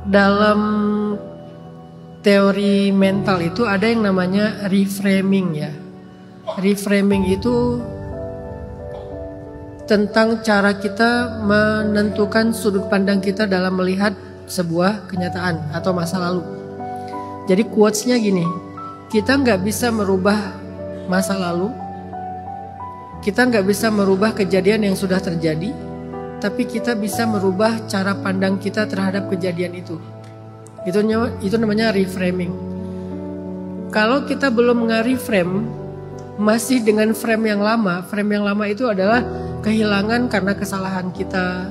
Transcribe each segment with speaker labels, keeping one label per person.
Speaker 1: dalam teori mental itu ada yang namanya reframing ya. Reframing itu tentang cara kita menentukan sudut pandang kita dalam melihat sebuah kenyataan atau masa lalu. Jadi quotes-nya gini, kita nggak bisa merubah masa lalu, kita nggak bisa merubah kejadian yang sudah terjadi, tapi kita bisa merubah cara pandang kita terhadap kejadian itu. Itu namanya reframing. Kalau kita belum nge-reframe, masih dengan frame yang lama itu adalah kehilangan karena kesalahan kita,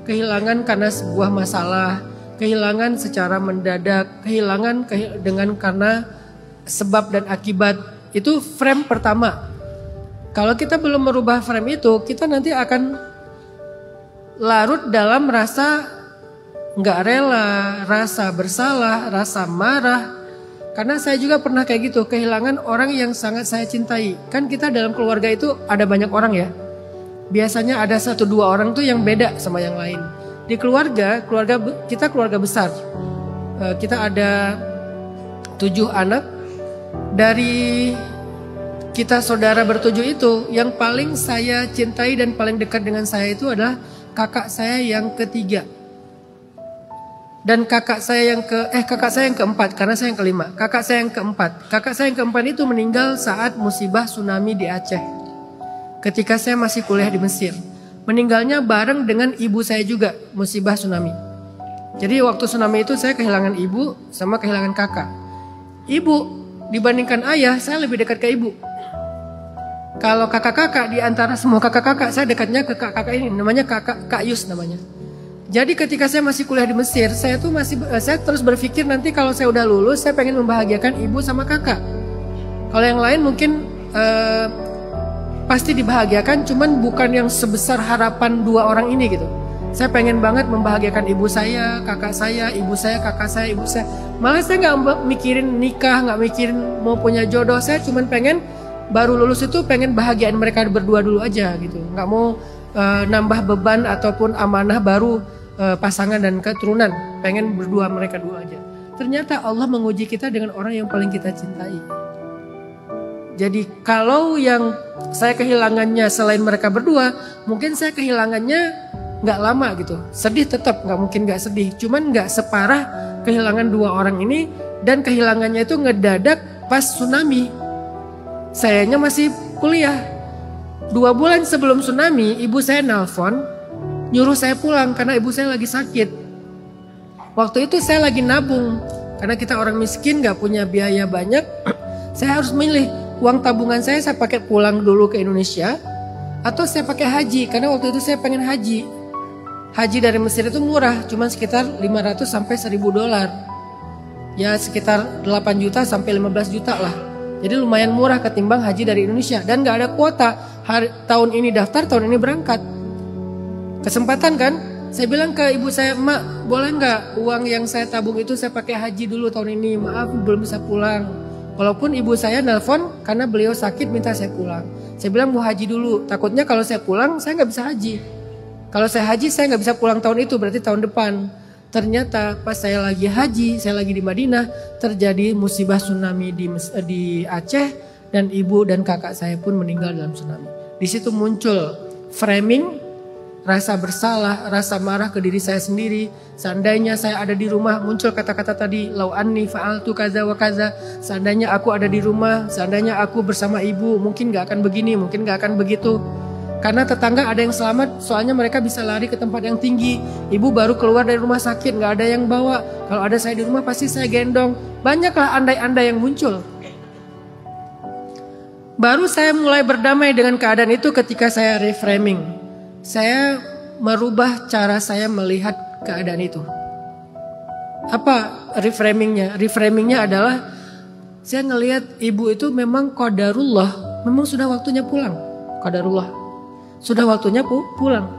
Speaker 1: kehilangan karena sebuah masalah, kehilangan secara mendadak, kehilangan karena sebab dan akibat. Itu frame pertama. Kalau kita belum merubah frame itu, kita nanti akan larut dalam rasa nggak rela, rasa bersalah, rasa marah. Karena saya juga pernah kayak gitu, kehilangan orang yang sangat saya cintai. Kan kita dalam keluarga itu ada banyak orang ya. Biasanya ada 1-2 orang tuh yang beda sama yang lain. Di keluarga kita keluarga besar. Kita ada 7 anak. Dari kita saudara bertujuh itu, yang paling saya cintai dan paling dekat dengan saya itu adalah kakak saya yang ketiga. Dan kakak saya yang keempat, karena saya yang kelima. Kakak saya yang keempat itu meninggal saat musibah tsunami di Aceh. Ketika saya masih kuliah di Mesir. Meninggalnya bareng dengan ibu saya juga, musibah tsunami. Jadi waktu tsunami itu saya kehilangan ibu sama kehilangan kakak. Ibu dibandingkan ayah, saya lebih dekat ke ibu. Kalau kakak-kakak, di antara semua kakak-kakak, saya dekatnya ke kakak ini, namanya Kak Yus namanya. Jadi ketika saya masih kuliah di Mesir, saya terus berpikir nanti kalau saya udah lulus, saya pengen membahagiakan ibu sama kakak. Kalau yang lain mungkin pasti dibahagiakan, cuman bukan yang sebesar harapan 2 orang ini gitu. Saya pengen banget membahagiakan ibu saya, kakak saya, ibu saya, kakak saya, ibu saya. Malah saya nggak mikirin nikah, nggak mikirin mau punya jodoh. Saya cuman pengen baru lulus itu pengen bahagiain mereka berdua dulu aja gitu. Nggak mau nambah beban ataupun amanah baru pasangan dan keturunan, pengen berdua mereka dulu aja. Ternyata Allah menguji kita dengan orang yang paling kita cintai. Jadi kalau yang saya kehilangannya selain mereka berdua, mungkin saya kehilangannya nggak lama gitu. Sedih tetap, nggak mungkin nggak sedih. Cuman nggak separah kehilangan 2 orang ini, dan kehilangannya itu ngedadak pas tsunami. Sayanya masih kuliah. 2 bulan sebelum tsunami, ibu saya nelpon, nyuruh saya pulang karena ibu saya lagi sakit. Waktu itu saya lagi nabung, karena kita orang miskin gak punya biaya banyak. Saya harus milih, uang tabungan saya pakai pulang dulu ke Indonesia, atau saya pakai haji, karena waktu itu saya pengen haji. Haji dari Mesir itu murah, cuma sekitar 500 sampai 1000 dolar. Ya sekitar 8 juta sampai 15 juta lah. Jadi lumayan murah ketimbang haji dari Indonesia. Dan gak ada kuota, tahun ini daftar, tahun ini berangkat. Kesempatan kan? Saya bilang ke ibu saya, "Mak, boleh nggak uang yang saya tabung itu saya pakai haji dulu tahun ini? Maaf, belum bisa pulang." Walaupun ibu saya nelpon karena beliau sakit minta saya pulang. Saya bilang mau haji dulu. Takutnya kalau saya pulang saya nggak bisa haji. Kalau saya haji saya nggak bisa pulang tahun itu, berarti tahun depan. Ternyata pas saya lagi haji, saya lagi di Madinah, terjadi musibah tsunami di Aceh, dan ibu dan kakak saya pun meninggal dalam tsunami. Di situ muncul framing, rasa bersalah, rasa marah ke diri saya sendiri. Seandainya saya ada di rumah, muncul kata-kata tadi, lau anni fa'altu kaza wa kaza. Seandainya aku ada di rumah, seandainya aku bersama ibu, mungkin gak akan begini, mungkin gak akan begitu. Karena tetangga ada yang selamat, soalnya mereka bisa lari ke tempat yang tinggi. Ibu baru keluar dari rumah sakit, gak ada yang bawa. Kalau ada saya di rumah pasti saya gendong. Banyaklah andai-andai yang muncul. Baru saya mulai berdamai dengan keadaan itu ketika saya reframing. Saya merubah cara saya melihat keadaan itu. Apa reframingnya? Reframingnya adalah saya ngelihat ibu itu memang qadarullah, memang sudah waktunya pulang. Qadarullah, sudah waktunya pulang.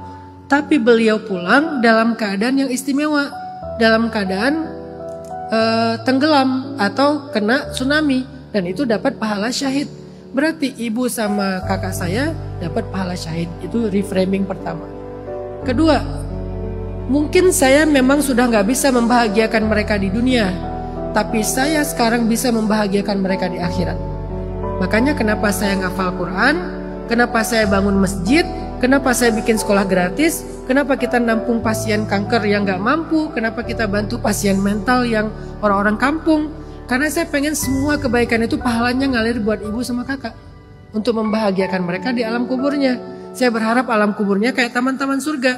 Speaker 1: Tapi beliau pulang dalam keadaan yang istimewa, dalam keadaan tenggelam atau kena tsunami, dan itu dapat pahala syahid. Berarti ibu sama kakak saya dapat pahala syahid. Itu reframing pertama. Kedua, mungkin saya memang sudah nggak bisa membahagiakan mereka di dunia, tapi saya sekarang bisa membahagiakan mereka di akhirat. Makanya kenapa saya ngafal Quran, kenapa saya bangun masjid, kenapa saya bikin sekolah gratis, kenapa kita nampung pasien kanker yang nggak mampu, kenapa kita bantu pasien mental yang orang-orang kampung. Karena saya pengen semua kebaikan itu pahalanya ngalir buat ibu sama kakak, untuk membahagiakan mereka di alam kuburnya. Saya berharap alam kuburnya kayak taman-taman surga.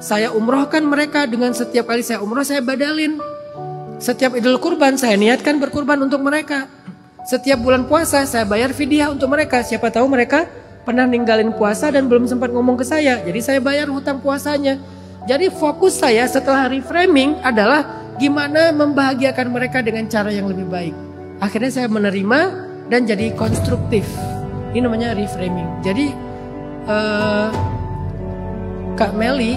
Speaker 1: Saya umrohkan mereka, dengan setiap kali saya umroh saya badalin. Setiap Idul Kurban saya niatkan berkurban untuk mereka. Setiap bulan puasa saya bayar fidyah untuk mereka. Siapa tahu mereka pernah ninggalin puasa dan belum sempat ngomong ke saya, jadi saya bayar hutang puasanya. Jadi fokus saya setelah reframing adalah gimana membahagiakan mereka dengan cara yang lebih baik. Akhirnya saya menerima dan jadi konstruktif. Ini namanya reframing. Jadi Kak Meli,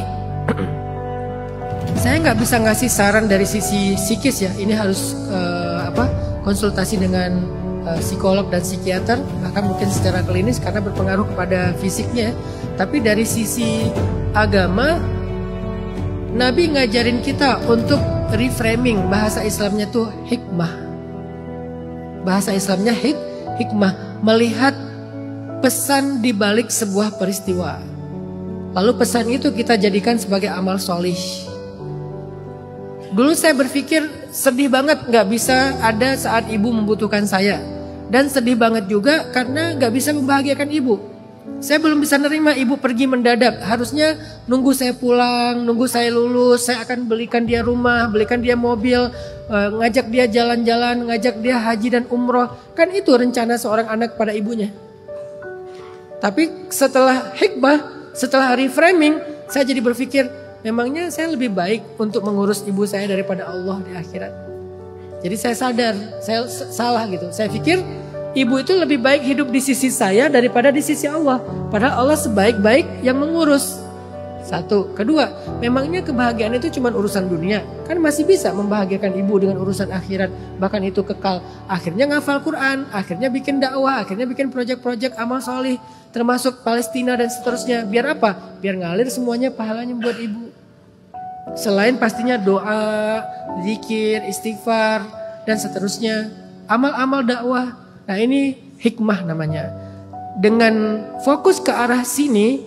Speaker 1: saya nggak bisa ngasih saran dari sisi psikis ya. Ini harus konsultasi dengan psikolog dan psikiater, bahkan mungkin secara klinis karena berpengaruh kepada fisiknya. Tapi dari sisi agama, Nabi ngajarin kita untuk reframing. Bahasa Islamnya tuh hikmah. Bahasa Islamnya hikmah, melihat pesan di balik sebuah peristiwa. Lalu pesan itu kita jadikan sebagai amal solih. Dulu saya berpikir sedih banget gak bisa ada saat ibu membutuhkan saya. Dan sedih banget juga karena gak bisa membahagiakan ibu. Saya belum bisa nerima ibu pergi mendadak. Harusnya nunggu saya pulang, nunggu saya lulus. Saya akan belikan dia rumah, belikan dia mobil, ngajak dia jalan-jalan, ngajak dia haji dan umroh. Kan itu rencana seorang anak pada ibunya. Tapi setelah hikmah, setelah reframing, saya jadi berpikir, memangnya saya lebih baik untuk mengurus ibu saya daripada Allah di akhirat. Jadi saya sadar, saya salah gitu. Saya pikir ibu itu lebih baik hidup di sisi saya daripada di sisi Allah. Padahal Allah sebaik-baik yang mengurus. Satu. Kedua, memangnya kebahagiaan itu cuma urusan dunia. Kan masih bisa membahagiakan ibu dengan urusan akhirat. Bahkan itu kekal. Akhirnya ngafal Quran, akhirnya bikin dakwah, akhirnya bikin proyek-proyek amal solih, termasuk Palestina dan seterusnya. Biar apa? Biar ngalir semuanya pahalanya buat ibu. Selain pastinya doa, zikir, istighfar, dan seterusnya. Amal-amal dakwah. Nah ini hikmah namanya. Dengan fokus ke arah sini,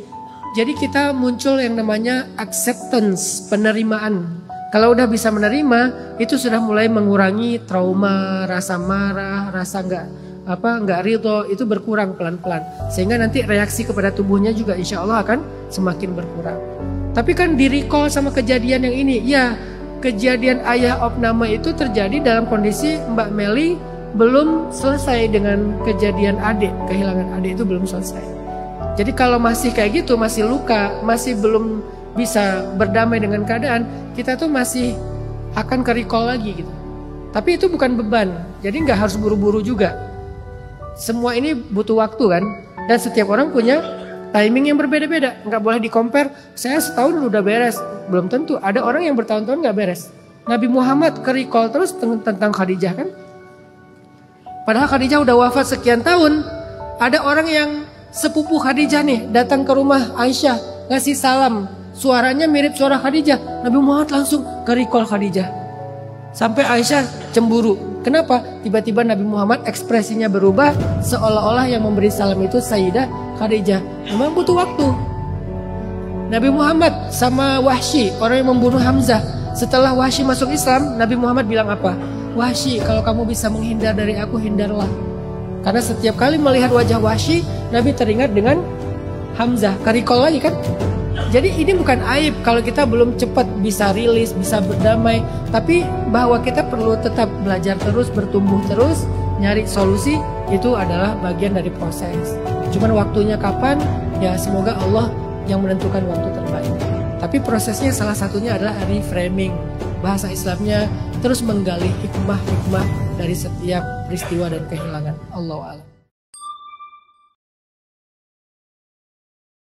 Speaker 1: jadi kita muncul yang namanya acceptance, penerimaan. Kalau udah bisa menerima, itu sudah mulai mengurangi trauma, rasa marah, rasa nggak ridho, itu berkurang pelan-pelan. Sehingga nanti reaksi kepada tubuhnya juga insya Allah akan semakin berkurang. Tapi kan di-recall sama kejadian yang ini, ya kejadian ayah opname itu terjadi dalam kondisi Mbak Meli belum selesai dengan kejadian adik, kehilangan adik itu belum selesai. Jadi kalau masih kayak gitu, masih luka, masih belum bisa berdamai dengan keadaan, kita tuh masih akan ke recall lagi gitu. Tapi itu bukan beban, jadi nggak harus buru-buru juga. Semua ini butuh waktu kan, dan setiap orang punya timing yang berbeda-beda. Nggak boleh di-compare, saya setahun udah beres. Belum tentu, ada orang yang bertahun-tahun nggak beres. Nabi Muhammad ke recall terus tentang Khadijah kan. Padahal Khadijah udah wafat sekian tahun. Ada orang yang sepupu Khadijah nih datang ke rumah Aisyah ngasih salam, suaranya mirip suara Khadijah. Nabi Muhammad langsung ke recall Khadijah. Sampai Aisyah cemburu. Kenapa? Tiba-tiba Nabi Muhammad ekspresinya berubah, seolah-olah yang memberi salam itu Sayyidah Khadijah. Memang butuh waktu. Nabi Muhammad sama Wahsy, orang yang membunuh Hamzah. Setelah Wahsy masuk Islam, Nabi Muhammad bilang apa? Wahsy, kalau kamu bisa menghindar dari aku, hindarlah. Karena setiap kali melihat wajah Wahsy, Nabi teringat dengan Hamzah. Karikol lagi kan? Jadi ini bukan aib kalau kita belum cepat bisa rilis, bisa berdamai. Tapi bahwa kita perlu tetap belajar terus, bertumbuh terus, nyari solusi, itu adalah bagian dari proses. Cuman waktunya kapan, ya semoga Allah yang menentukan waktu terbaik. Tapi prosesnya salah satunya adalah reframing. Bahasa Islamnya terus menggali hikmah-hikmah dari setiap peristiwa dan kehilangan. Allahu a'lam.